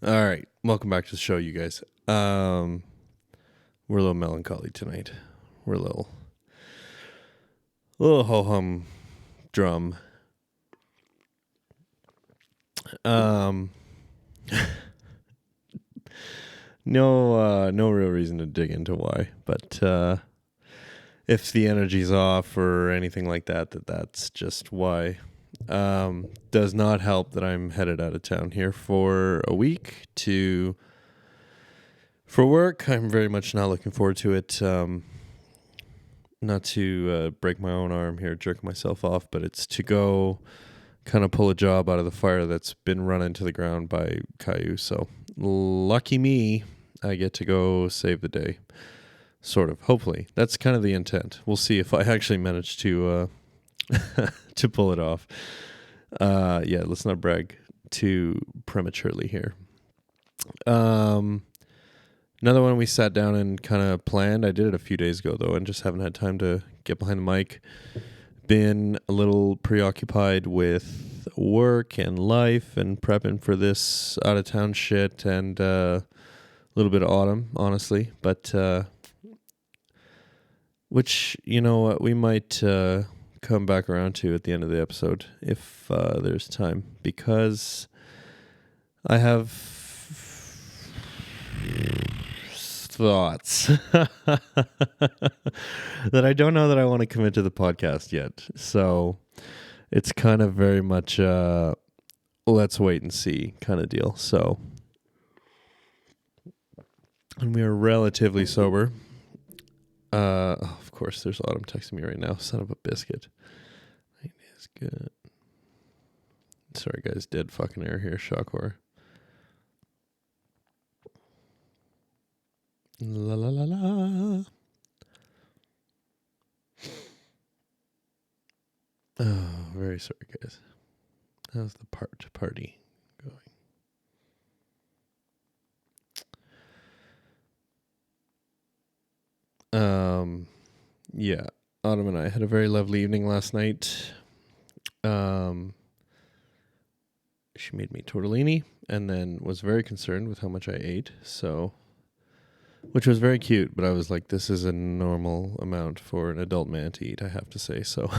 All right, welcome back to the show, you guys. We're a little melancholy tonight. We're a little ho hum drum. No real reason to dig into why, but if the energy's off or anything like that, that's just why. Does not help that I'm headed out of town here for a week for work. I'm very much not looking forward to it. Not to break my own arm here, jerk myself off, but it's to go kind of pull a job out of the fire that's been run into the ground by Caillou. So lucky me, I get to go save the day. Sort of, hopefully. That's kind of the intent. We'll see if I actually manage to to pull it off. Let's not brag too prematurely here. Another one we sat down and kind of planned. I did it a few days ago, though, and just haven't had time to get behind the mic. Been a little preoccupied with work and life and prepping for this out-of-town shit and a little bit of autumn, honestly. But, which, you know what, we might come back around to at the end of the episode if there's time. Because I have thoughts that I don't know that I want to commit to the podcast yet. So it's kind of very much let's wait and see kind of deal. So, and we are relatively sober. Of course, there's Autumn texting me right now. Son of a biscuit. It is good. Sorry, guys. Dead fucking air here. Shock horror. La la la la. Oh, very sorry, guys. How's the party going? Yeah. Autumn and I had a very lovely evening last night. She made me tortellini and then was very concerned with how much I ate, which was very cute, but I was like, this is a normal amount for an adult man to eat, I have to say. So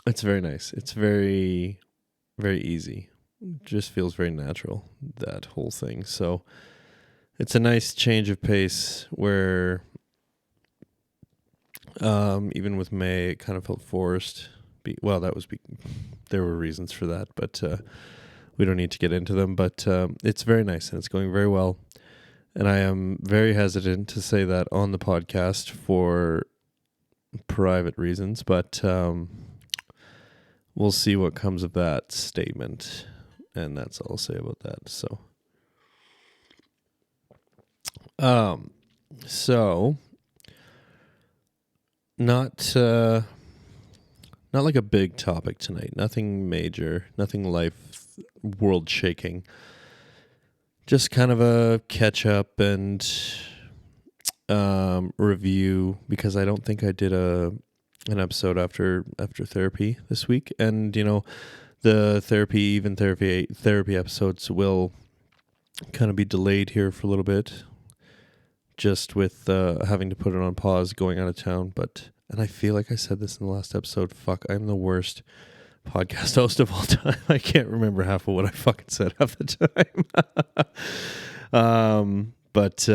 it's very nice. It's very, very easy. Just feels very natural, that whole thing. So it's a nice change of pace where even with May, it kind of felt forced. There were reasons for that, but we don't need to get into them. But it's very nice and it's going very well. And I am very hesitant to say that on the podcast for private reasons, but we'll see what comes of that statement. And that's all I'll say about that. So not like a big topic tonight. Nothing major, nothing life world shaking. Just kind of a catch up and review, because I don't think I did an episode after therapy this week. And you know, the therapy episodes will kind of be delayed here for a little bit, just with having to put it on pause going out of town. And I feel like I said this in the last episode, fuck, I'm the worst podcast host of all time. I can't remember half of what I fucking said half the time. But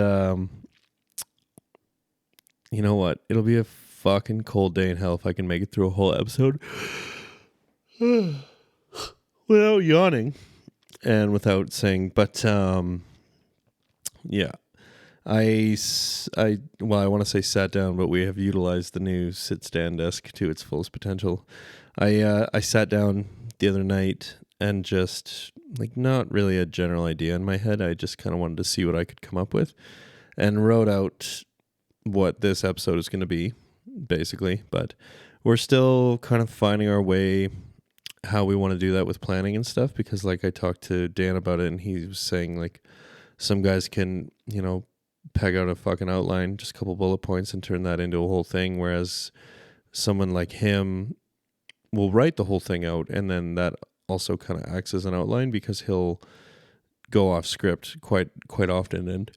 you know what? It'll be a fucking cold day in hell if I can make it through a whole episode without yawning and without saying, but yeah. I want to say sat down, but we have utilized the new sit-stand desk to its fullest potential. I sat down the other night and just, like, not really a general idea in my head. I just kind of wanted to see what I could come up with and wrote out what this episode is going to be, basically. But we're still kind of finding our way how we want to do that with planning and stuff, because, like, I talked to Dan about it and he was saying, like, some guys can, you know, peg out a fucking outline, just a couple bullet points, and turn that into a whole thing, whereas someone like him will write the whole thing out, and then that also kind of acts as an outline because he'll go off script quite often, and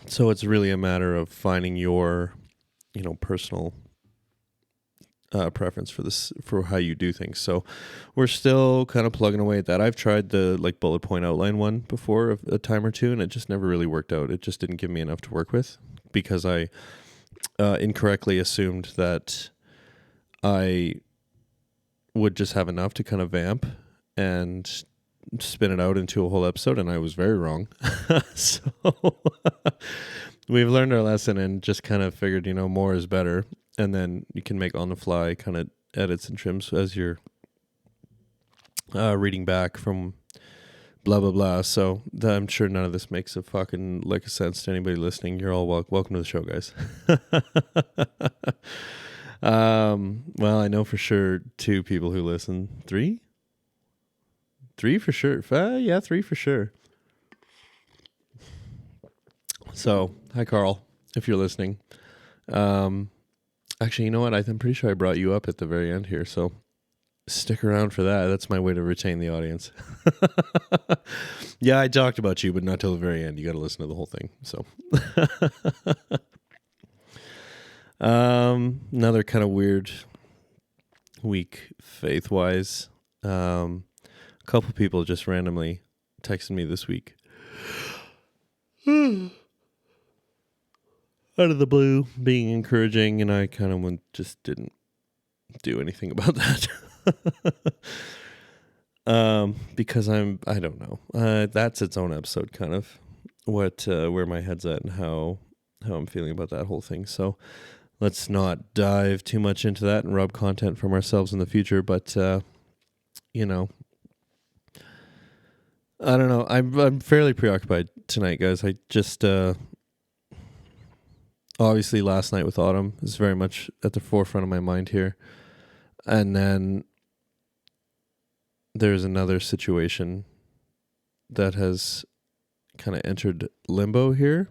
so it's really a matter of finding your, personal preference for how you do things. So we're still kind of plugging away at that. I've tried the like bullet point outline one before a time or two, and it just never really worked out. It just didn't give me enough to work with because I incorrectly assumed that I would just have enough to kind of vamp and spin it out into a whole episode, and I was very wrong. So we've learned our lesson and just kind of figured, more is better. And then you can make on the fly kind of edits and trims as you're reading back from blah, blah, blah. So I'm sure none of this makes a fucking lick of sense to anybody listening. You're all welcome to the show, guys. Well, I know for sure 2 people who listen. 3? 3 for sure. Yeah, 3 for sure. So, hi, Carl, if you're listening. Actually, you know what? I'm pretty sure I brought you up at the very end here, so stick around for that. That's my way to retain the audience. Yeah, I talked about you, but not till the very end. You got to listen to the whole thing. So, another kind of weird week faith-wise. A couple people just randomly texted me this week. Out of the blue, being encouraging, and I kind of just didn't do anything about that. Because I don't know. That's its own episode, kind of where my head's at and how I'm feeling about that whole thing. So let's not dive too much into that and rob content from ourselves in the future. But I don't know. I'm fairly preoccupied tonight, guys. I just obviously last night with Autumn is very much at the forefront of my mind here. And then there's another situation that has kind of entered limbo here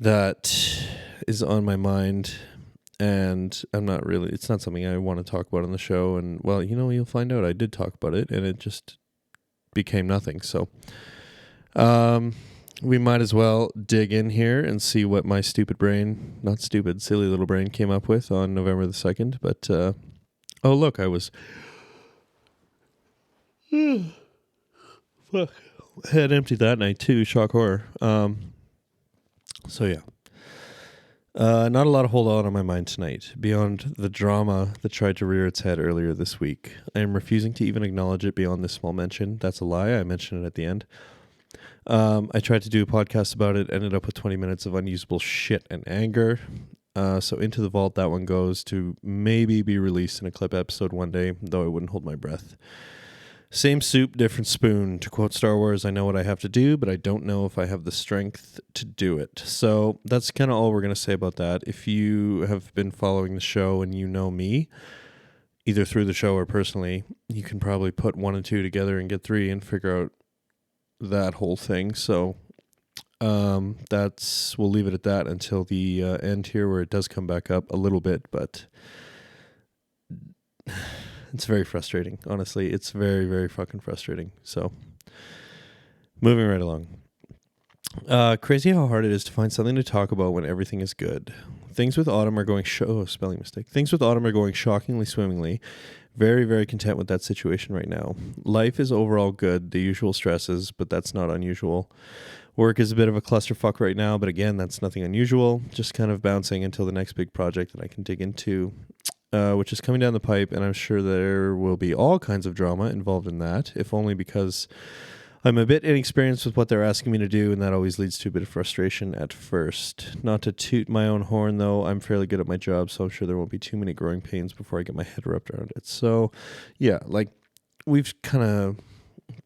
that is on my mind, and it's not something I want to talk about on the show. And well, you'll find out I did talk about it, and it just became nothing. So, we might as well dig in here and see what my silly little brain came up with on November the 2nd. But, oh, look, I was head empty that night too. Shock horror. So yeah, not a lot of hold on my mind tonight beyond the drama that tried to rear its head earlier this week. I am refusing to even acknowledge it beyond this small mention. That's a lie. I mentioned it at the end. I tried to do a podcast about it, ended up with 20 minutes of unusable shit and anger. So into the vault that one goes to maybe be released in a clip episode one day, though I wouldn't hold my breath. Same soup, different spoon. To quote Star Wars, I know what I have to do, but I don't know if I have the strength to do it. So that's kind of all we're going to say about that. If you have been following the show and you know me, either through the show or personally, you can probably put 1 and 2 together and get 3 and figure out that whole thing. So we'll leave it at that until the end here, where it does come back up a little bit, but it's very frustrating. Honestly, it's very, very fucking frustrating. So moving right along. Crazy how hard it is to find something to talk about when everything is good. Things with Autumn are going spelling mistake. Things with Autumn are going shockingly swimmingly. Very, very content with that situation right now. Life is overall good, the usual stresses, but that's not unusual. Work is a bit of a clusterfuck right now, but again, that's nothing unusual. Just kind of bouncing until the next big project that I can dig into, which is coming down the pipe, and I'm sure there will be all kinds of drama involved in that, if only because I'm a bit inexperienced with what they're asking me to do, and that always leads to a bit of frustration at first. Not to toot my own horn, though, I'm fairly good at my job, so I'm sure there won't be too many growing pains before I get my head wrapped around it. So, yeah, like, we've kind of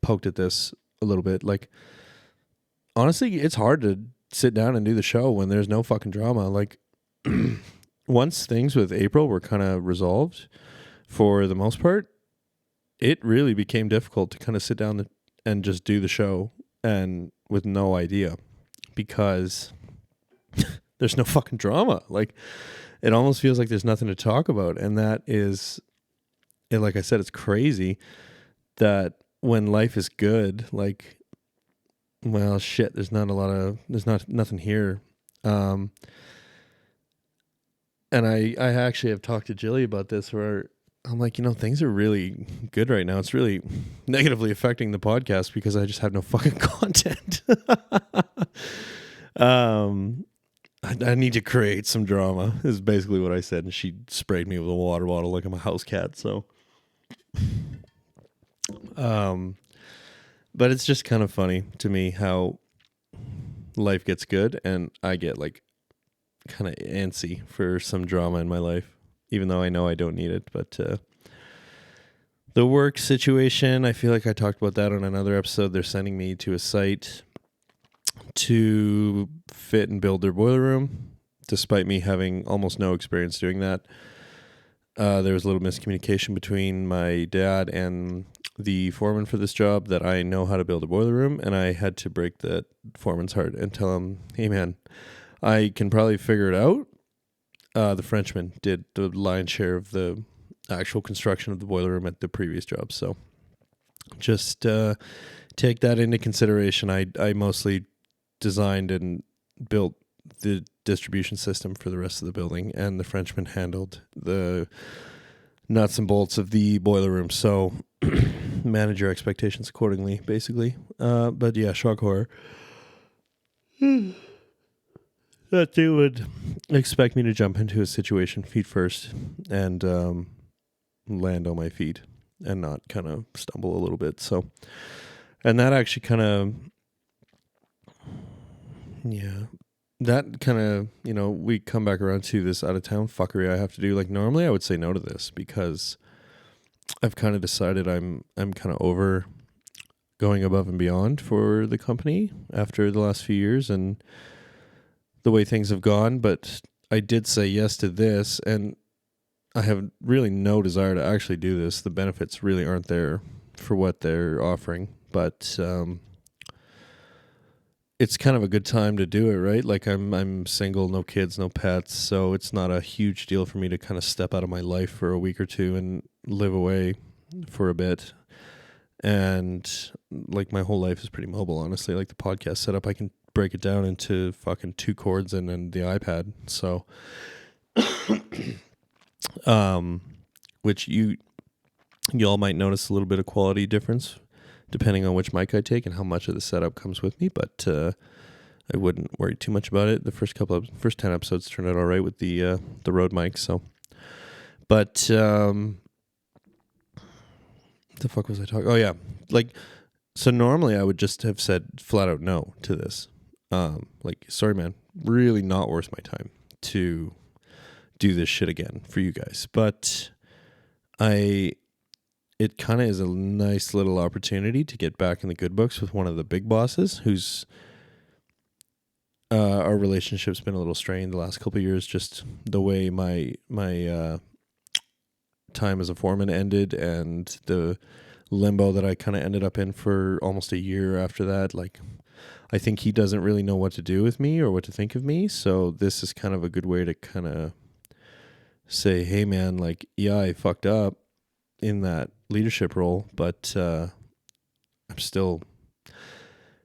poked at this a little bit. Like, honestly, it's hard to sit down and do the show when there's no fucking drama. Like, once things with April were kind of resolved, for the most part, it really became difficult to kind of sit down and just do the show and with no idea, because there's no fucking drama. Like, it almost feels like there's nothing to talk about. And that is, and like I said, it's crazy that when life is good, like, well, shit, there's nothing here. And I actually have talked to Jilly about this where I'm like, things are really good right now. It's really negatively affecting the podcast because I just have no fucking content. I need to create some drama is basically what I said. And she sprayed me with a water bottle like I'm a house cat. So, but it's just kind of funny to me how life gets good and I get like kind of antsy for some drama in my life, even though I know I don't need it. But the work situation, I feel like I talked about that on another episode. They're sending me to a site to fit and build their boiler room, despite me having almost no experience doing that. There was a little miscommunication between my dad and the foreman for this job that I know how to build a boiler room, and I had to break that foreman's heart and tell him, hey man, I can probably figure it out. The Frenchman did the lion's share of the actual construction of the boiler room at the previous job, so just take that into consideration. I mostly designed and built the distribution system for the rest of the building, and the Frenchman handled the nuts and bolts of the boiler room. So manage your expectations accordingly, basically. But yeah, shock horror. That they would expect me to jump into a situation feet first and land on my feet and not kind of stumble a little bit. So, and that actually kind of, yeah, that kind of, we come back around to this out of town fuckery I have to do. Like normally I would say no to this because I've kind of decided I'm kind of over going above and beyond for the company after the last few years and the way things have gone. But I did say yes to this, and I have really no desire to actually do this. The benefits really aren't there for what they're offering, but it's kind of a good time to do it, right? Like I'm single, no kids, no pets, so it's not a huge deal for me to kind of step out of my life for a week or two and live away for a bit. And like my whole life is pretty mobile, honestly. Like the podcast setup, I can break it down into fucking 2 cords and then the iPad. So, which y'all might notice a little bit of quality difference depending on which mic I take and how much of the setup comes with me, but I wouldn't worry too much about it. The first 10 episodes turned out all right with the Rode mic. So, but the fuck was I talking? Oh yeah, like so normally I would just have said flat out no to this. Like sorry man, really not worth my time to do this shit again for you guys, but it kind of is a nice little opportunity to get back in the good books with one of the big bosses who's our relationship's been a little strained the last couple of years, just the way my time as a foreman ended and the limbo that I kind of ended up in for almost a year after that. Like I think he doesn't really know what to do with me or what to think of me, so this is kind of a good way to kind of say, hey man, like yeah, I fucked up in that leadership role, but I'm still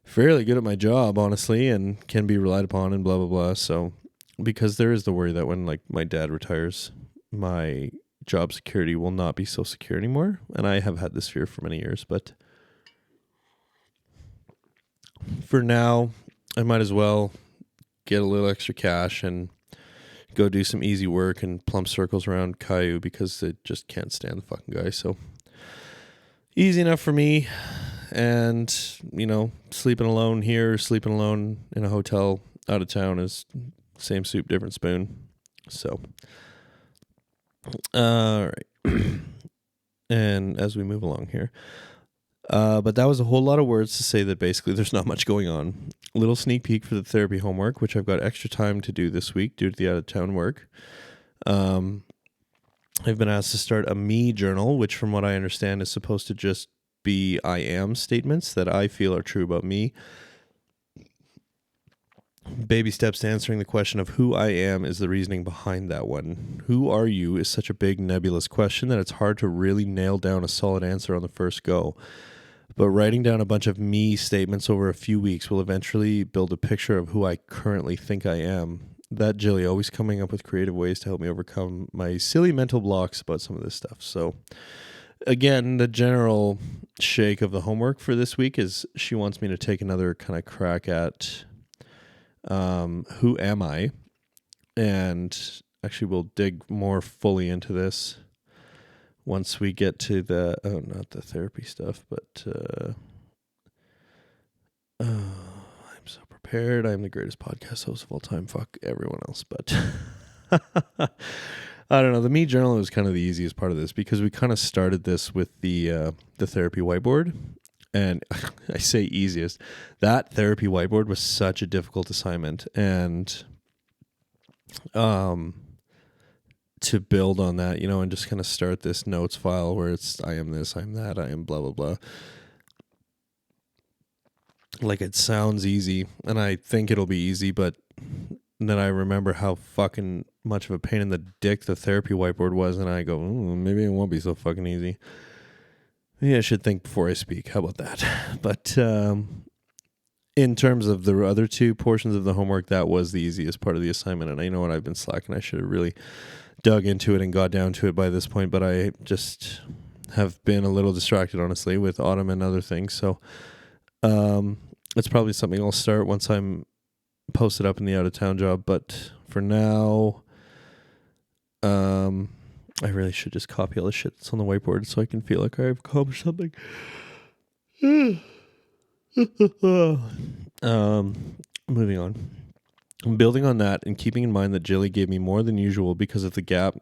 fairly good at my job, honestly, and can be relied upon and blah blah blah. So because there is the worry that when like my dad retires, my job security will not be so secure anymore, and I have had this fear for many years, but for now I might as well get a little extra cash and go do some easy work and plump circles around Caillou because I just can't stand the fucking guy. So easy enough for me. And, sleeping alone here, sleeping alone in a hotel out of town is same soup, different spoon. So, all right. And as we move along here, but that was a whole lot of words to say that basically there's not much going on. A little sneak peek for the therapy homework, which I've got extra time to do this week due to the out-of-town work. I've been asked to start a me journal, which from what I understand is supposed to just be I am statements that I feel are true about me. Baby steps to answering the question of who I am is the reasoning behind that one. Who are you is such a big nebulous question that it's hard to really nail down a solid answer on the first go. But writing down a bunch of me statements over a few weeks will eventually build a picture of who I currently think I am. That Jilly always coming up with creative ways to help me overcome my silly mental blocks about some of this stuff. So again, the general shake of the homework for this week is she wants me to take another kind of crack at who am I? And actually we'll dig more fully into this once we get to not the therapy stuff, but I'm so prepared. I'm the greatest podcast host of all time. Fuck everyone else, but I don't know. The me journal was kind of the easiest part of this because we kind of started this with the therapy whiteboard. And I say easiest. That therapy whiteboard was such a difficult assignment. And to build on that, and just kind of start this notes file where it's I am this, I'm that, I am blah, blah, blah. Like it sounds easy, and I think it'll be easy, but then I remember how fucking much of a pain in the dick the therapy whiteboard was, and I go, maybe it won't be so fucking easy. Yeah, I should think before I speak. How about that? But in terms of the other two portions of the homework, that was the easiest part of the assignment. And I know what I've been slacking. I should have really dug into it and got down to it by this point. But I just have been a little distracted, honestly, with autumn and other things. So it's probably something I'll start once I'm posted up in the out-of-town job. But for now, I really should just copy all the shit that's on the whiteboard so I can feel like I've accomplished something. Moving on. I'm building on that and keeping in mind that Jilly gave me more than usual because of the gap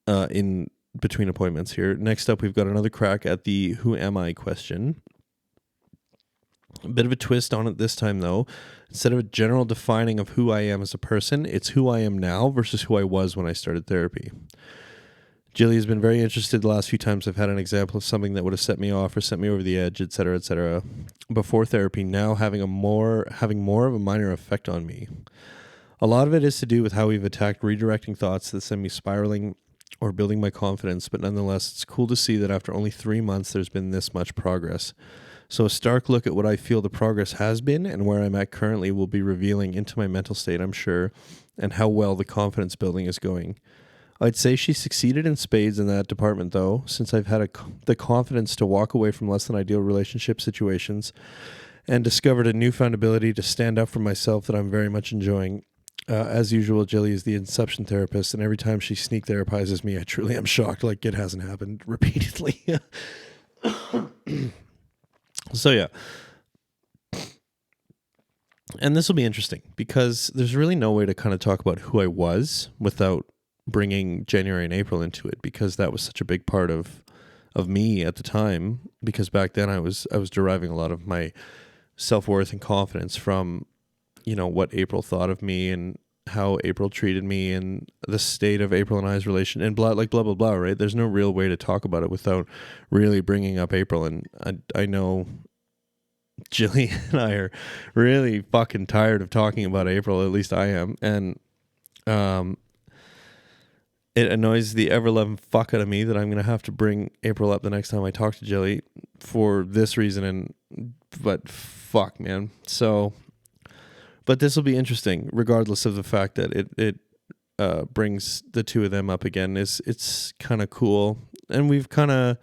in between appointments here. Next up, we've got another crack at the who am I question. A bit of a twist on it this time, though. Instead of a general defining of who I am as a person, it's who I am now versus who I was when I started therapy. Jilly has been very interested the last few times I've had an example of something that would have set me off or sent me over the edge, etc., before therapy, now having more of a minor effect on me. A lot of it is to do with how we've attacked redirecting thoughts that send me spiraling or building my confidence, but nonetheless, it's cool to see that after only 3 months, there's been this much progress. So a stark look at what I feel the progress has been and where I'm at currently will be revealing into my mental state, I'm sure, and how well the confidence building is going. I'd say she succeeded in spades in that department, though, since I've had the confidence to walk away from less than ideal relationship situations and discovered a newfound ability to stand up for myself that I'm very much enjoying. As usual, Jilly is the inception therapist, and every time she sneak therapizes me, I truly am shocked like it hasn't happened repeatedly. So yeah, and this will be interesting because there's really no way to kind of talk about who I was without bringing January and April into it, because that was such a big part of me at the time, because back then I was deriving a lot of my self-worth and confidence from, what April thought of me and how April treated me and the state of April and I's relation and blah, blah, blah, right? There's no real way to talk about it without really bringing up April. And I know Jilly and I are really fucking tired of talking about April. At least I am. And it annoys the ever-loving fuck out of me that I'm going to have to bring April up the next time I talk to Jilly for this reason. But fuck, man. So, but this will be interesting, regardless of the fact that it brings the two of them up again. It's kind of cool. And we've kind of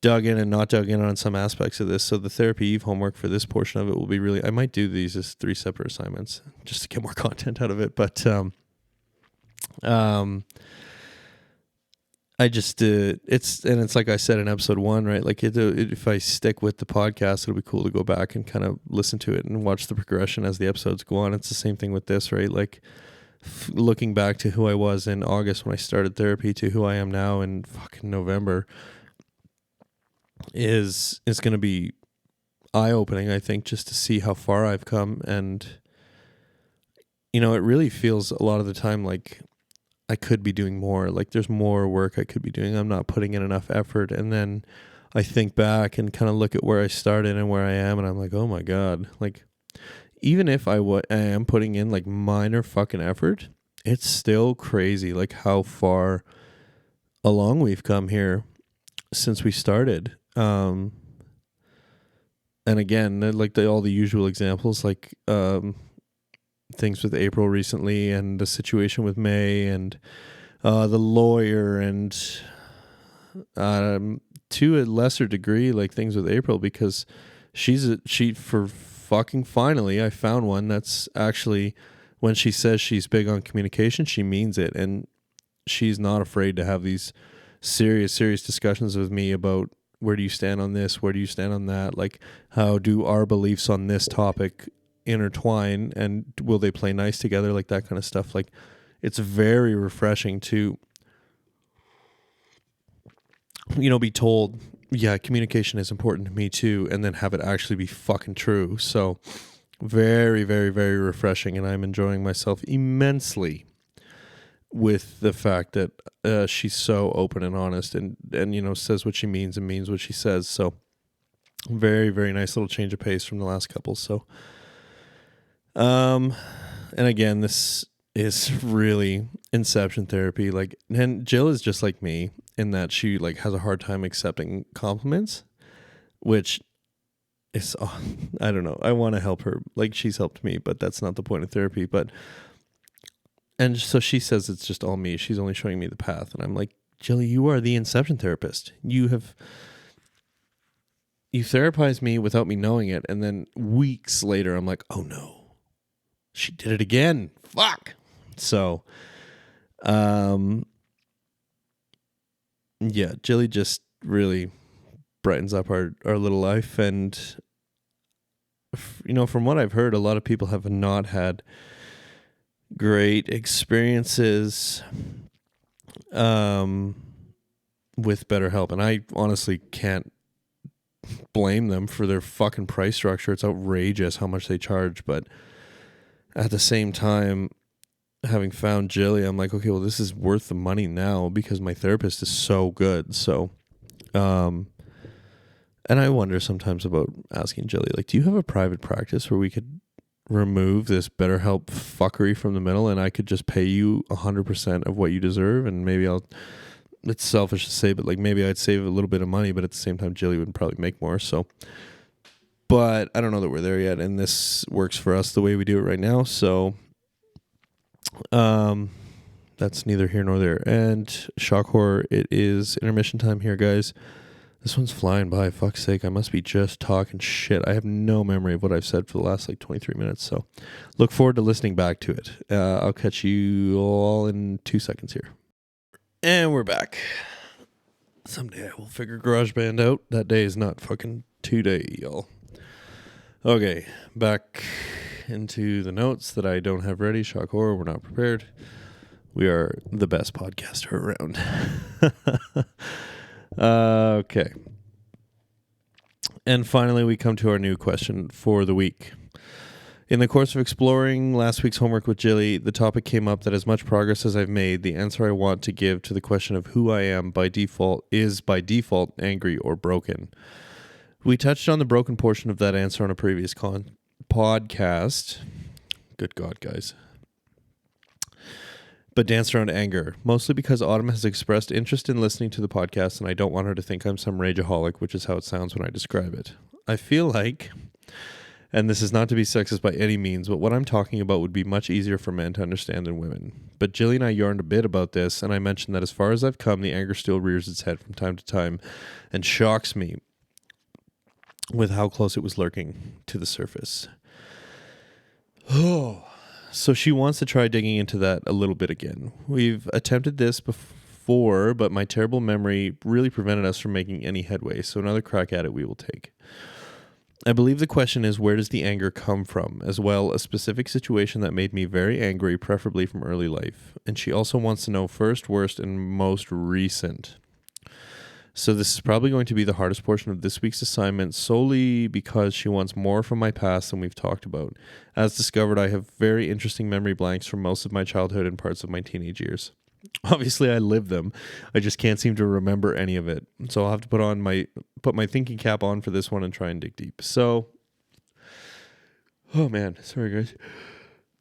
dug in and not dug in on some aspects of this. So the Therapy Eve homework for this portion of it will be really, I might do these as 3 separate assignments just to get more content out of it. But I just it's like I said in episode 1, right? Like if I stick with the podcast, it'll be cool to go back and kind of listen to it and watch the progression as the episodes go on. It's the same thing with this, right? Like looking back to who I was in August when I started therapy to who I am now in fucking November is going to be eye-opening, I think, just to see how far I've come. And it really feels a lot of the time like I could be doing more. Like there's more work I could be doing. I'm not putting in enough effort. And then I think back and kind of look at where I started and where I am, and I'm like, oh my God. Like, even if I am putting in like minor fucking effort, it's still crazy like how far along we've come here since we started. And again, like all the usual examples, like things with April recently, and the situation with May, and the lawyer, and to a lesser degree, like things with April, because she for fucking finally, I found one that's actually, when she says she's big on communication, she means it, and she's not afraid to have these serious discussions with me about, where do you stand on this? Where do you stand on that? Like, how do our beliefs on this topic intertwine, and will they play nice together? Like that kind of stuff. Like, it's very refreshing to, be told, yeah, communication is important to me too, and then have it actually be fucking true. So very, very, very refreshing, and I'm enjoying myself immensely with the fact that she's so open and honest, and says what she means and means what she says. So very, very nice little change of pace from the last couple. So and again, this is really inception therapy. Like, and Jill is just like me in that she like has a hard time accepting compliments, which is, I don't know, I want to help her like she's helped me, but that's not the point of therapy. And so she says it's just all me. She's only showing me the path. And I'm like, Jilly, you are the inception therapist. You therapized me without me knowing it. And then weeks later, I'm like, oh no, she did it again. Fuck. So, yeah, Jilly just really brightens up our little life. And, from what I've heard, a lot of people have not had great experiences with BetterHelp, and I honestly can't blame them for their fucking price structure. It's outrageous how much they charge, but at the same time, having found Jilly, I'm like, okay, well, this is worth the money now because my therapist is so good. So and I wonder sometimes about asking Jilly, like, do you have a private practice where we could remove this BetterHelp fuckery from the middle, and I could just pay you 100% of what you deserve, and maybe it's selfish to say, but like maybe I'd save a little bit of money, but at the same time, Jilly would probably make more. So, but I don't know that we're there yet, and this works for us the way we do it right now. So, that's neither here nor there. And shock horror, it is intermission time here, guys. This one's flying by. Fuck's sake, I must be just talking shit. I have no memory of what I've said for the last 23 minutes. So look forward to listening back to it. I'll catch you all in 2 seconds here. And we're back. Someday I will figure GarageBand out. That day is not fucking today, y'all. Okay, back into the notes that I don't have ready. Shock horror, we're not prepared. We are the best podcaster around. Okay. And finally, we come to our new question for the week. In the course of exploring last week's homework with Jilly, the topic came up that as much progress as I've made, the answer I want to give to the question of who I am is by default angry or broken. We touched on the broken portion of that answer on a previous podcast. Good God, guys. But danced around anger, mostly because Autumn has expressed interest in listening to the podcast, and I don't want her to think I'm some rageaholic, which is how it sounds when I describe it. I feel like, and this is not to be sexist by any means, but what I'm talking about would be much easier for men to understand than women. But Jilly and I yarned a bit about this, and I mentioned that as far as I've come, the anger still rears its head from time to time and shocks me with how close it was lurking to the surface. Oh. So she wants to try digging into that a little bit again. We've attempted this before, but my terrible memory really prevented us from making any headway, so another crack at it we will take. I believe the question is, where does the anger come from, as well a specific situation that made me very angry, preferably from early life. And she also wants to know first, worst, and most recent. So this is probably going to be the hardest portion of this week's assignment, solely because she wants more from my past than we've talked about. As discovered, I have very interesting memory blanks from most of my childhood and parts of my teenage years. Obviously, I lived them. I just can't seem to remember any of it. So I'll have to put my thinking cap on for this one and try and dig deep. So, Oh man, sorry guys.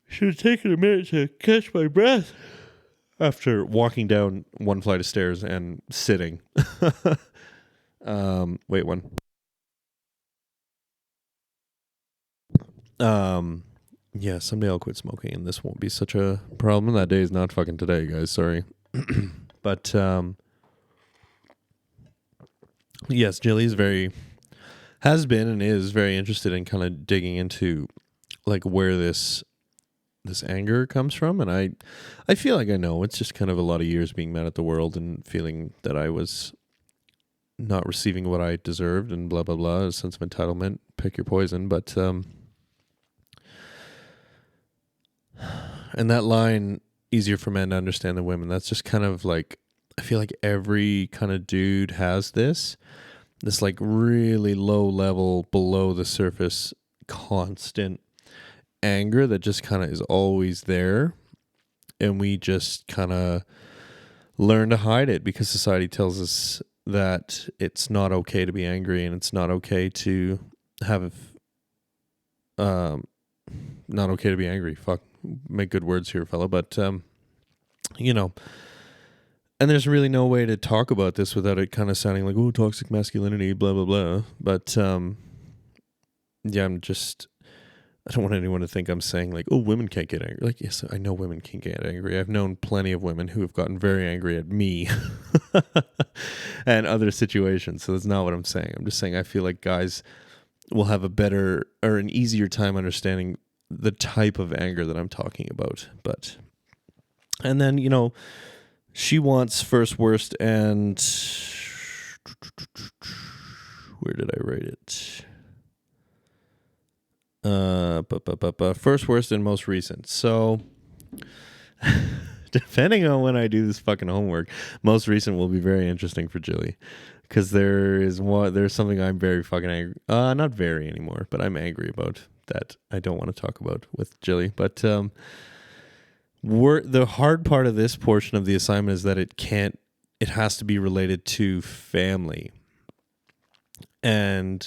Should have taken a minute to catch my breath after walking down one flight of stairs and sitting. Wait one. Yeah, someday I'll quit smoking and this won't be such a problem. That day is not fucking today, guys. Sorry. But yes, Jilly's has been and is very interested in kind of digging into like where this anger comes from, and I feel like I know. It's just kind of a lot of years being mad at the world and feeling that I was not receiving what I deserved and blah blah blah, a sense of entitlement, pick your poison. But and that line, easier for men to understand than women, that's just kind of like, I feel like every kind of dude has this like really low level, below the surface, constant anger that just kind of is always there, and we just kind of learn to hide it because society tells us that it's not okay to be angry and it's not okay to have not okay to be angry. Fuck, make good words here, fella. But you know, and there's really no way to talk about this without it kind of sounding like, oh, toxic masculinity, blah blah blah. But yeah, I don't want anyone to think I'm saying like, oh, women can't get angry. Like, yes, I know women can get angry. I've known plenty of women who have gotten very angry at me and other situations. So that's not what I'm saying. I'm just saying I feel like guys will have a better or an easier time understanding the type of anger that I'm talking about. But, and then, you know, she wants first, worst, and where did I write it? First, worst, and most recent. So, depending on when I do this fucking homework, most recent will be very interesting for Jilly, because there's something I'm very fucking angry. Not very anymore, but I'm angry about that. I don't want to talk about with Jilly, but the hard part of this portion of the assignment is that it has to be related to family, and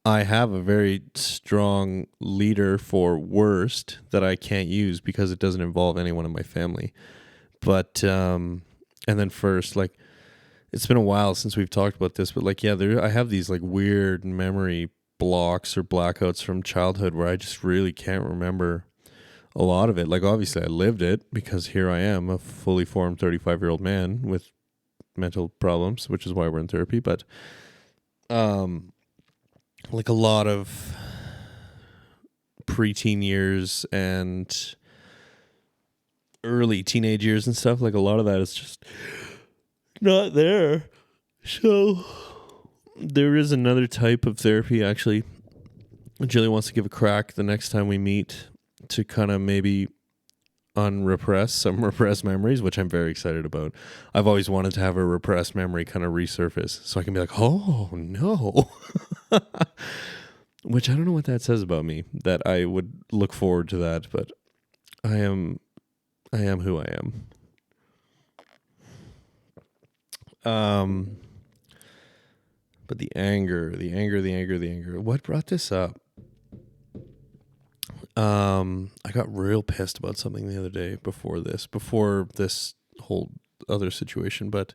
I have a very strong leader for worst that I can't use because it doesn't involve anyone in my family. But, and then first, like, it's been a while since we've talked about this, but like, yeah, I have these like weird memory blocks or blackouts from childhood where I just really can't remember a lot of it. Like, obviously I lived it because here I am, a fully formed 35-year-old man with mental problems, which is why we're in therapy. But, like a lot of preteen years and early teenage years and stuff, like a lot of that is just not there. So there is another type of therapy, actually. Jilly wants to give a crack the next time we meet to kind of maybe unrepress some repressed memories, which I'm very excited about. I've always wanted to have a repressed memory kind of resurface so I can be like, oh no. Which I don't know what that says about me, that I would look forward to that, but I am who I am. But the anger. What brought this up? I got real pissed about something the other day before this whole other situation, but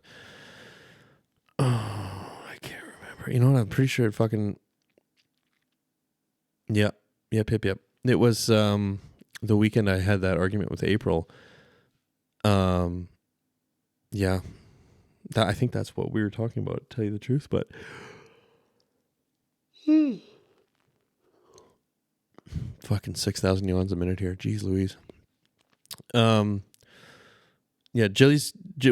I can't remember. You know what? I'm pretty sure it fucking Yep. It was the weekend I had that argument with April. Yeah. I think that's what we were talking about, to tell you the truth, but fucking 6,000 yawns a minute here. Jeez Louise. Yeah,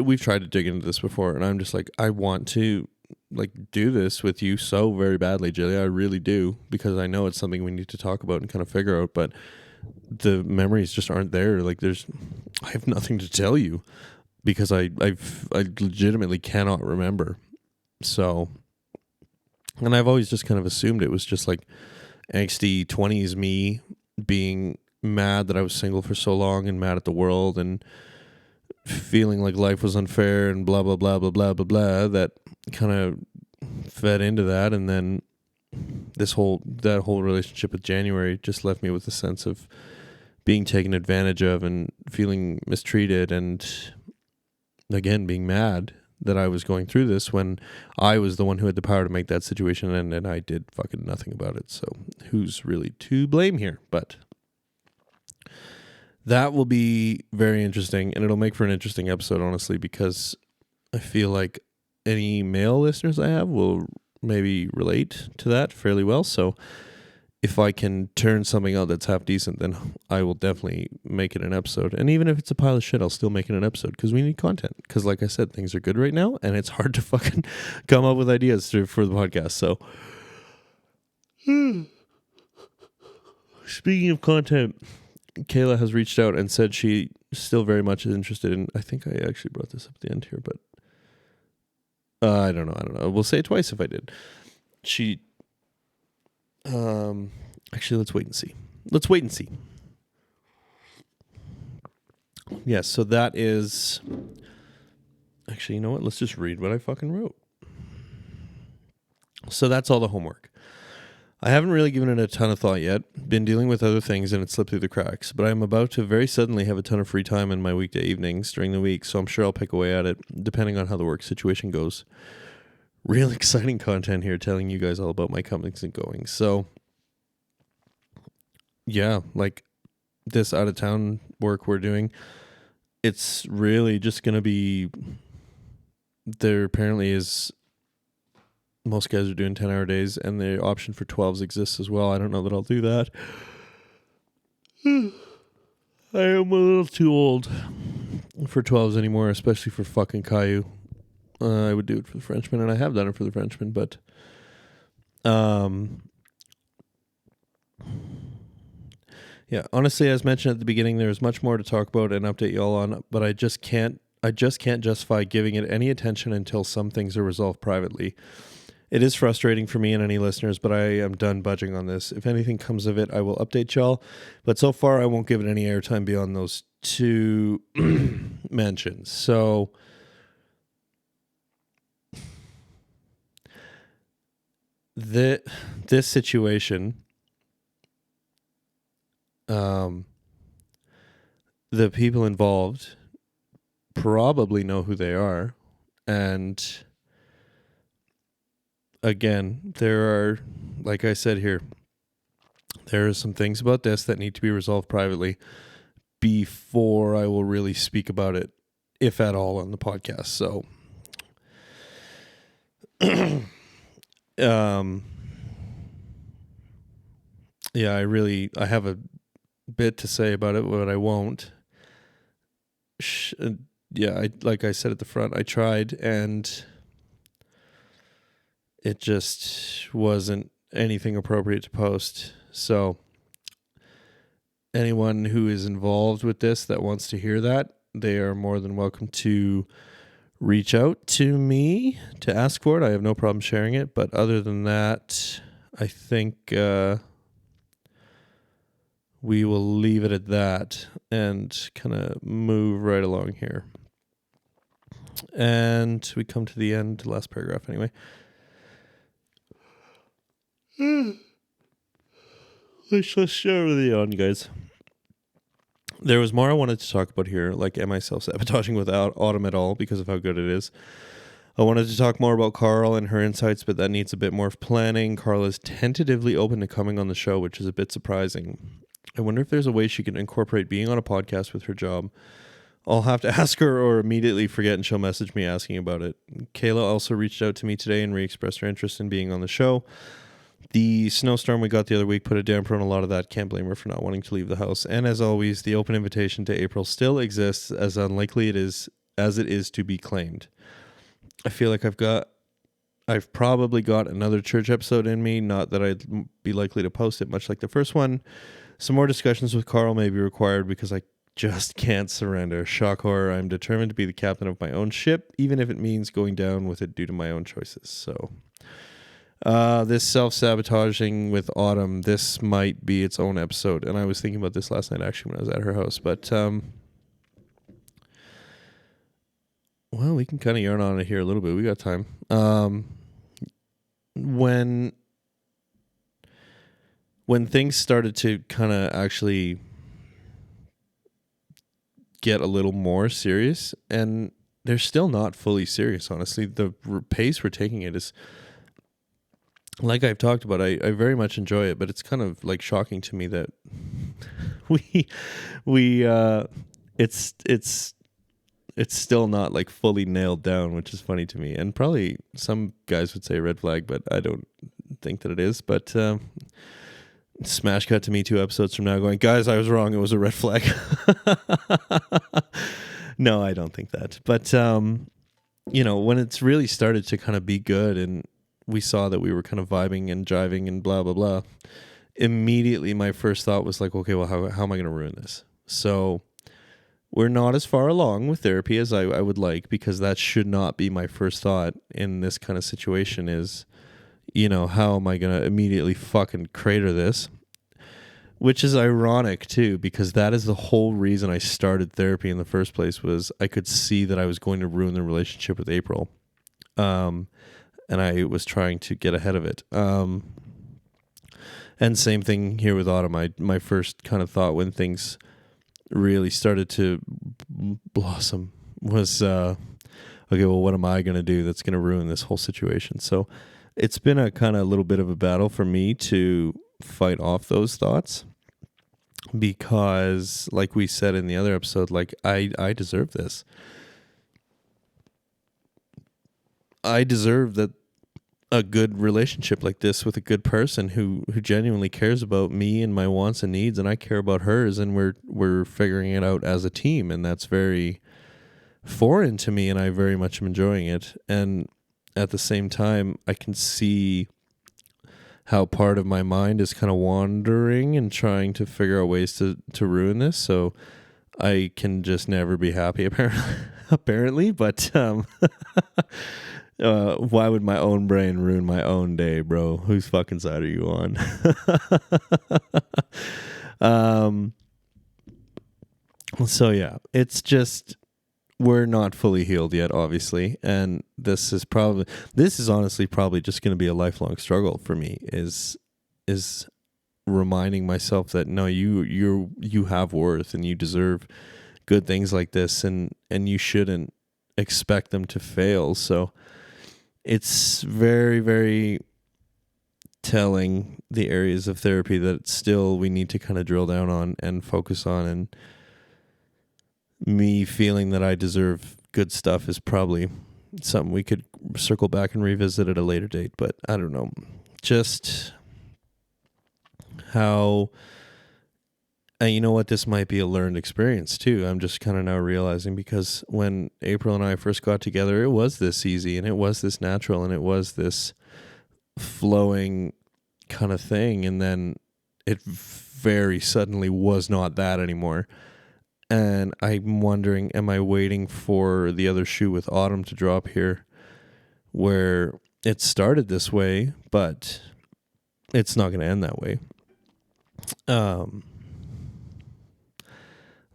we've tried to dig into this before, and I'm just like, I want to like do this with you so very badly, Jilly. I really do, because I know it's something we need to talk about and kind of figure out, but the memories just aren't there. Like I have nothing to tell you because I legitimately cannot remember. So, and I've always just kind of assumed it was just like angsty 20s me being mad that I was single for so long and mad at the world and feeling like life was unfair and blah, blah, blah, blah, blah, blah, blah, that kind of fed into that. And then that whole relationship with January just left me with a sense of being taken advantage of and feeling mistreated, and again being mad that I was going through this when I was the one who had the power to make that situation end, and I did fucking nothing about it. So who's really to blame here? But that will be very interesting, and it'll make for an interesting episode, honestly, because I feel like any male listeners I have will maybe relate to that fairly well. So if I can turn something out that's half decent, then I will definitely make it an episode. And even if it's a pile of shit, I'll still make it an episode because we need content. Because like I said, things are good right now, and it's hard to fucking come up with ideas for the podcast. So speaking of content, Kayla has reached out and said she still very much is interested in, I think I actually brought this up at the end here, but I don't know. We'll say it twice if I did. She, actually, let's wait and see. Yes, so that is, actually, you know what? Let's just read what I fucking wrote. So that's all the homework. I haven't really given it a ton of thought yet. Been dealing with other things and it slipped through the cracks, but I'm about to very suddenly have a ton of free time in my weekday evenings during the week, so I'm sure I'll pick away at it, depending on how the work situation goes. Real exciting content here, telling you guys all about my comings and goings. So, yeah, like this out of town work we're doing, it's really just going to be, there apparently is, most guys are doing 10-hour days, and the option for 12s exists as well. I don't know that I'll do that. I am a little too old for 12s anymore, especially for fucking Caillou. I would do it for the Frenchman, and I have done it for the Frenchman, but yeah, honestly, as mentioned at the beginning, there's much more to talk about and update y'all on, but I just can't justify giving it any attention until some things are resolved privately. It is frustrating for me and any listeners, but I am done budging on this. If anything comes of it, I will update y'all, but so far I won't give it any airtime beyond those two mentions. So this situation, the people involved probably know who they are, and again, there are, like I said here, there are some things about this that need to be resolved privately before I will really speak about it, if at all, on the podcast. So, yeah, I have a bit to say about it, but I won't. Yeah, like I said at the front, I tried, and it just wasn't anything appropriate to post. So anyone who is involved with this that wants to hear that, they are more than welcome to reach out to me to ask for it. I have no problem sharing it. But other than that, I think we will leave it at that and kind of move right along here. And we come to the end, last paragraph anyway. Let's share with you on, guys. There was more I wanted to talk about here, like am I self-sabotaging without Autumn at all because of how good it is. I wanted to talk more about Carl and her insights, but that needs a bit more planning. Carl is tentatively open to coming on the show, which is a bit surprising. I wonder if there's a way she can incorporate being on a podcast with her job. I'll have to ask her or immediately forget and she'll message me asking about it. Kayla also reached out to me today and re-expressed her interest in being on the show. The snowstorm we got the other week put a damper on a lot of that. Can't blame her for not wanting to leave the house. And as always, the open invitation to April still exists, as unlikely it is as it is to be claimed. I feel like I've probably got another church episode in me. Not that I'd be likely to post it, much like the first one. Some more discussions with Carl may be required because I just can't surrender. Shock horror. I'm determined to be the captain of my own ship, even if it means going down with it due to my own choices. So this self-sabotaging with Autumn, this might be its own episode. And I was thinking about this last night, actually, when I was at her house. But, well, we can kind of yarn on it here a little bit. We got time. When when things started to kind of actually get a little more serious, and they're still not fully serious, honestly. The pace we're taking it is, like I've talked about, I very much enjoy it, but it's kind of like shocking to me that we it's still not like fully nailed down, which is funny to me. And probably some guys would say red flag, but I don't think that it is. But smash cut to me 2 episodes from now going, guys, I was wrong. It was a red flag. No, I don't think that. But, when it's really started to kind of be good and we saw that we were kind of vibing and jiving and blah, blah, blah, immediately my first thought was like, okay, well, how am I going to ruin this? So we're not as far along with therapy as I would like, because that should not be my first thought in this kind of situation is, how am I going to immediately fucking crater this? Which is ironic too, because that is the whole reason I started therapy in the first place, was I could see that I was going to ruin the relationship with April. And I was trying to get ahead of it. And same thing here with Autumn. My first kind of thought when things really started to blossom was, okay, well, what am I going to do that's going to ruin this whole situation? So it's been a kind of little bit of a battle for me to fight off those thoughts, because like we said in the other episode, like I deserve this. I deserve that, a good relationship like this with a good person who genuinely cares about me and my wants and needs, and I care about hers, and we're figuring it out as a team, and that's very foreign to me, and I very much am enjoying it. And at the same time, I can see how part of my mind is kind of wandering and trying to figure out ways to ruin this. So I can just never be happy, apparently. But why would my own brain ruin my own day, bro? Whose fucking side are you on? So yeah, it's just, we're not fully healed yet, obviously, and this is honestly probably just going to be a lifelong struggle for me, is reminding myself that no, you have worth and you deserve good things like this, and you shouldn't expect them to fail. So it's very, very telling, the areas of therapy that still we need to kind of drill down on and focus on, and me feeling that I deserve good stuff is probably something we could circle back and revisit at a later date. But I don't know, just how, and you know what, this might be a learned experience too. I'm just kind of now realizing, because when April and I first got together, it was this easy and it was this natural and it was this flowing kind of thing. And then it very suddenly was not that anymore. And I'm wondering, am I waiting for the other shoe with Autumn to drop here, where it started this way, but it's not going to end that way?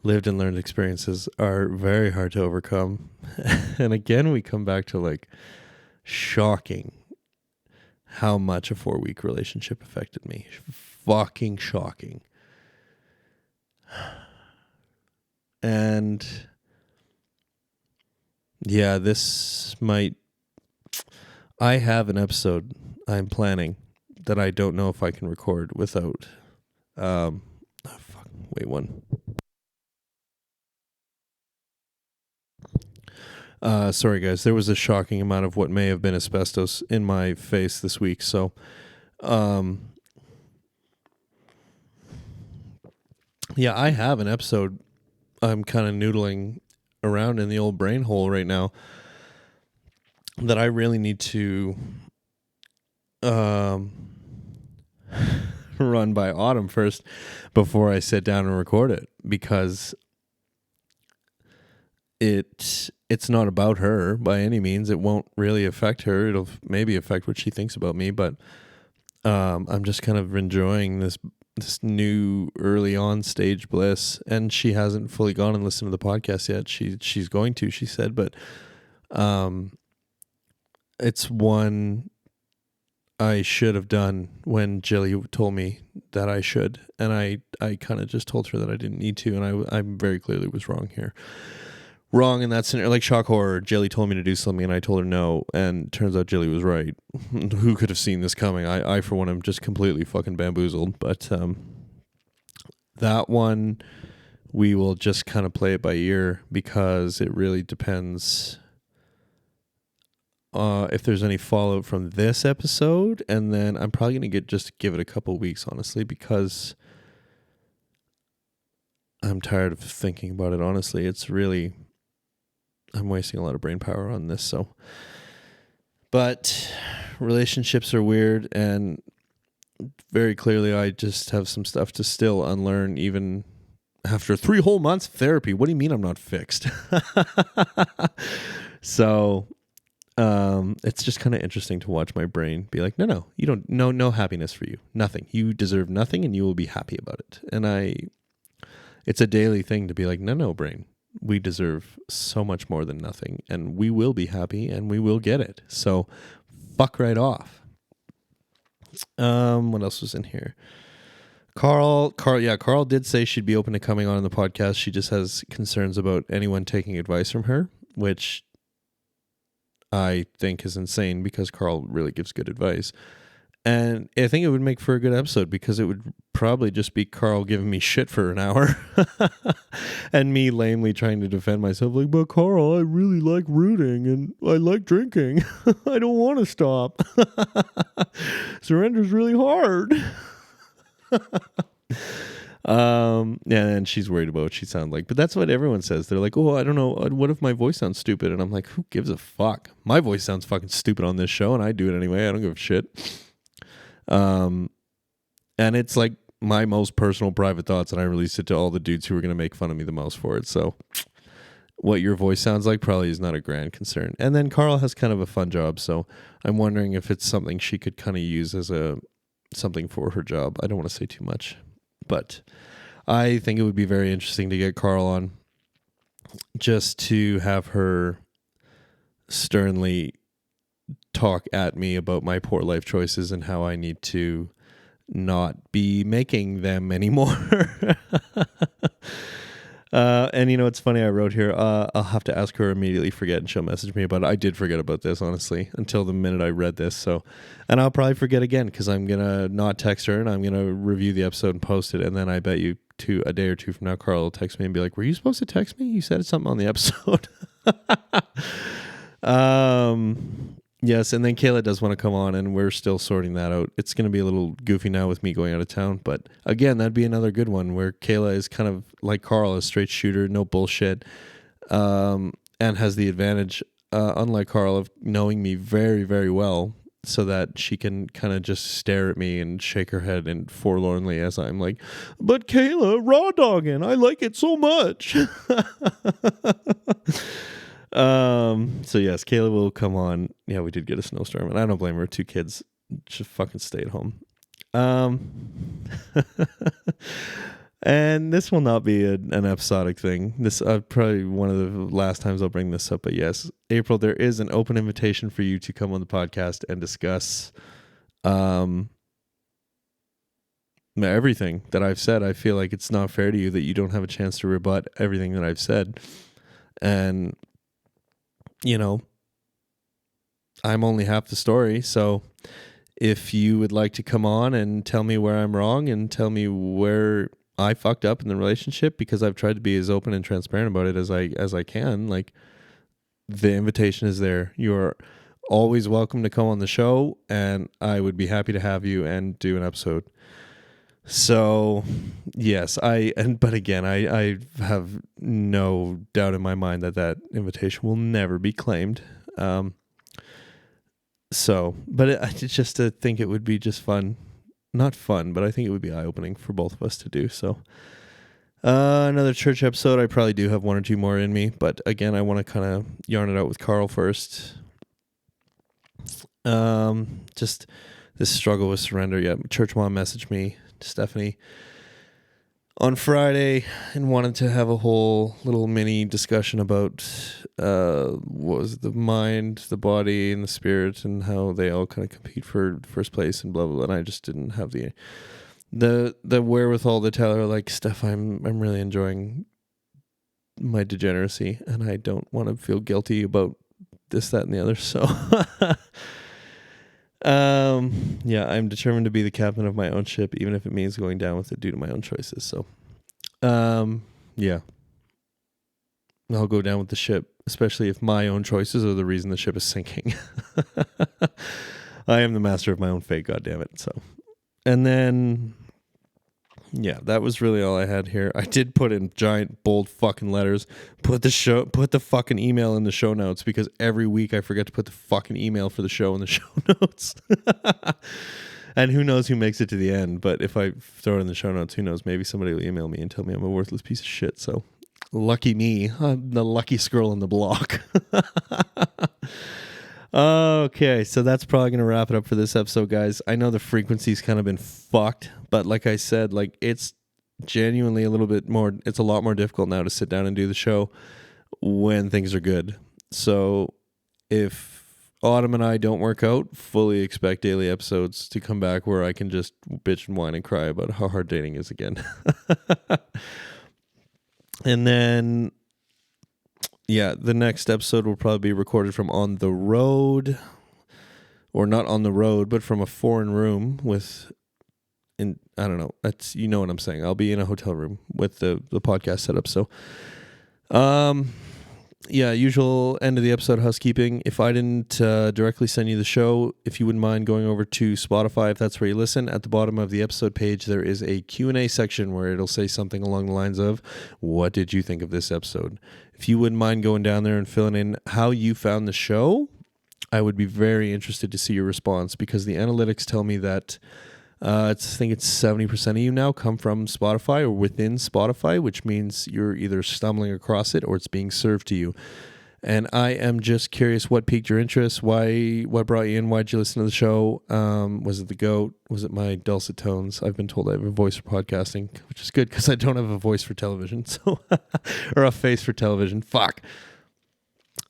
Lived and learned experiences are very hard to overcome. And again, we come back to like shocking how much a 4-week relationship affected me. Fucking shocking. And yeah, I have an episode I'm planning that I don't know if I can record without, sorry guys, there was a shocking amount of what may have been asbestos in my face this week. So, yeah, I have an episode I'm kind of noodling around in the old brain hole right now that I really need to run by Autumn first before I sit down and record it, because it's not about her by any means. It won't really affect her. It'll maybe affect what she thinks about me, but I'm just kind of enjoying this new early on stage bliss. And she hasn't fully gone and listened to the podcast yet. She's going to, she said, but it's one I should have done when Jilly told me that I should. And I kind of just told her that I didn't need to. And I very clearly was wrong here. Wrong in that scenario. Like shock horror, Jilly told me to do something and I told her no. And turns out Jilly was right. Who could have seen this coming? I for one, am just completely fucking bamboozled. But that one, we will just kind of play it by ear because it really depends if there's any fallout from this episode, and then I'm probably gonna give it a couple weeks, honestly, because I'm tired of thinking about it. Honestly, it's really, I'm wasting a lot of brain power on this. So, but relationships are weird, and very clearly, I just have some stuff to still unlearn, even after 3 whole months of therapy. What do you mean I'm not fixed? So. It's just kind of interesting to watch my brain be like, no, you don't, no happiness for you. Nothing. You deserve nothing and you will be happy about it. And it's a daily thing to be like, no, brain, we deserve so much more than nothing and we will be happy and we will get it. So fuck right off. What else was in here? Carl did say she'd be open to coming on the podcast. She just has concerns about anyone taking advice from her, which I think is insane because Carl really gives good advice. And I think it would make for a good episode because it would probably just be Carl giving me shit for an hour and me lamely trying to defend myself like, but Carl, I really like rooting and I like drinking. I don't want to stop. Surrender's really hard. Yeah, and she's worried about what she sounds like, but that's what everyone says. They're like, oh, I don't know, what if my voice sounds stupid? And I'm like, who gives a fuck? My voice sounds fucking stupid on this show and I do it anyway. I don't give a shit. And it's like my most personal private thoughts, and I released it to all the dudes who were going to make fun of me the most for it. So what your voice sounds like probably is not a grand concern. And then Carl has kind of a fun job, so I'm wondering if it's something she could kind of use as something for her job. I don't want to say too much, but I think it would be very interesting to get Carl on just to have her sternly talk at me about my poor life choices and how I need to not be making them anymore. And it's funny, I wrote here, I'll have to ask her immediately forget and she'll message me about it. I did forget about this, honestly, until the minute I read this. So, and I'll probably forget again because I'm going to not text her and I'm going to review the episode and post it. And then I bet you a day or two from now, Carl will text me and be like, were you supposed to text me? You said something on the episode. Yes, and then Kayla does want to come on, and we're still sorting that out. It's going to be a little goofy now with me going out of town, but again, that'd be another good one where Kayla is kind of like Carl, a straight shooter, no bullshit, and has the advantage, unlike Carl, of knowing me very, very well, so that she can kind of just stare at me and shake her head and forlornly as I'm like, but Kayla, raw dogging, I like it so much. So yes, Kayla will come on. Yeah, we did get a snowstorm, and I don't blame her. 2 kids just fucking stay at home. And this will not be an episodic thing. This probably one of the last times I'll bring this up. But yes, April, there is an open invitation for you to come on the podcast and discuss everything that I've said. I feel like it's not fair to you that you don't have a chance to rebut everything that I've said. And I'm only half the story, so if you would like to come on and tell me where I'm wrong and tell me where I fucked up in the relationship, because I've tried to be as open and transparent about it as I can, like, the invitation is there. You're always welcome to come on the show, and I would be happy to have you and do an episode. So, yes, but again, I have no doubt in my mind that invitation will never be claimed. But I just to think it would be just fun, not fun, but I think it would be eye-opening for both of us to do. So, another church episode, I probably do have 1 or 2 more in me, but again, I want to kind of yarn it out with Carl first. Just this struggle with surrender. Yeah, church mom messaged me, Stephanie, on Friday and wanted to have a whole little mini discussion about what was it, the mind, the body, and the spirit, and how they all kind of compete for first place and blah blah blah. And I just didn't have the wherewithal to tell her, like, Steph, I'm really enjoying my degeneracy, and I don't want to feel guilty about this, that, and the other. So yeah, I'm determined to be the captain of my own ship, even if it means going down with it due to my own choices. So yeah, I'll go down with the ship, especially if my own choices are the reason the ship is sinking. I am the master of my own fate, goddammit. So, and then yeah, that was really all I had here. I did put in giant bold fucking letters, put the fucking email in the show notes, because every week I forget to put the fucking email for the show in the show notes. And who knows who makes it to the end, but if I throw it in the show notes, who knows, maybe somebody will email me and tell me I'm a worthless piece of shit. So lucky me, I'm the lucky squirrel in the block. Okay, so that's probably going to wrap it up for this episode, guys. I know the frequency's kind of been fucked, but like I said, like, it's genuinely it's a lot more difficult now to sit down and do the show when things are good. So if Autumn and I don't work out, fully expect daily episodes to come back where I can just bitch and whine and cry about how hard dating is again. And then yeah, the next episode will probably be recorded from on the road, or not on the road, but from a foreign room I don't know. You know what I'm saying. I'll be in a hotel room with the podcast setup. So, yeah, usual end of the episode housekeeping. If I didn't directly send you the show, if you wouldn't mind going over to Spotify, if that's where you listen, at the bottom of the episode page, there is a Q&A section where it'll say something along the lines of, what did you think of this episode? If you wouldn't mind going down there and filling in how you found the show, I would be very interested to see your response, because the analytics tell me that I think it's 70% of you now come from Spotify or within Spotify, which means you're either stumbling across it or it's being served to you. And I am just curious what piqued your interest, what brought you in, why'd you listen to the show? Was it the goat? Was it my dulcet tones? I've been told I have a voice for podcasting, which is good because I don't have a voice for television, so or a face for television. Fuck.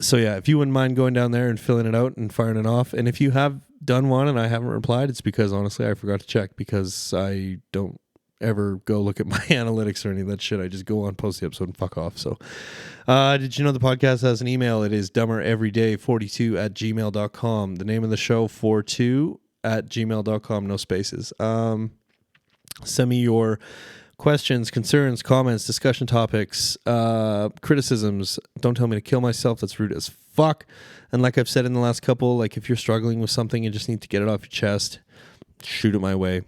So yeah, if you wouldn't mind going down there and filling it out and firing it off, and if you have done one and I haven't replied, it's because honestly I forgot to check, because I don't ever go look at my analytics or any of that shit. I just go on, post the episode, and fuck off. So did you know the podcast has an email? It is dumbereveryday42@gmail.com. The name of the show, 42@gmail.com, no spaces. Send me your questions, concerns, comments, discussion topics, criticisms. Don't tell me to kill myself. That's rude as fuck. And like I've said in the last couple, like, if you're struggling with something and just need to get it off your chest, shoot it my way.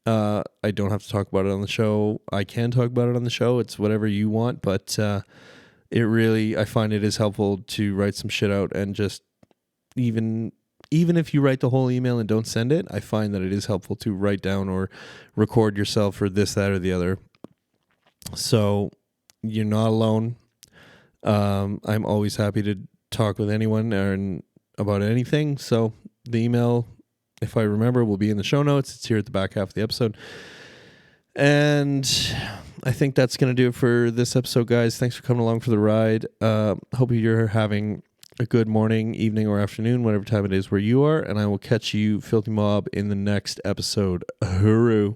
I don't have to talk about it on the show. I can talk about it on the show. It's whatever you want, but I find it is helpful to write some shit out, and just even if you write the whole email and don't send it, I find that it is helpful to write down or record yourself for this, that, or the other. So you're not alone. I'm always happy to talk with anyone or about anything. So the email, if I remember, will be in the show notes. It's here at the back half of the episode. And I think that's going to do it for this episode, guys. Thanks for coming along for the ride. Hope you're having a good morning, evening, or afternoon, whatever time it is where you are. And I will catch you, Filthy Mob, in the next episode. Hooroo.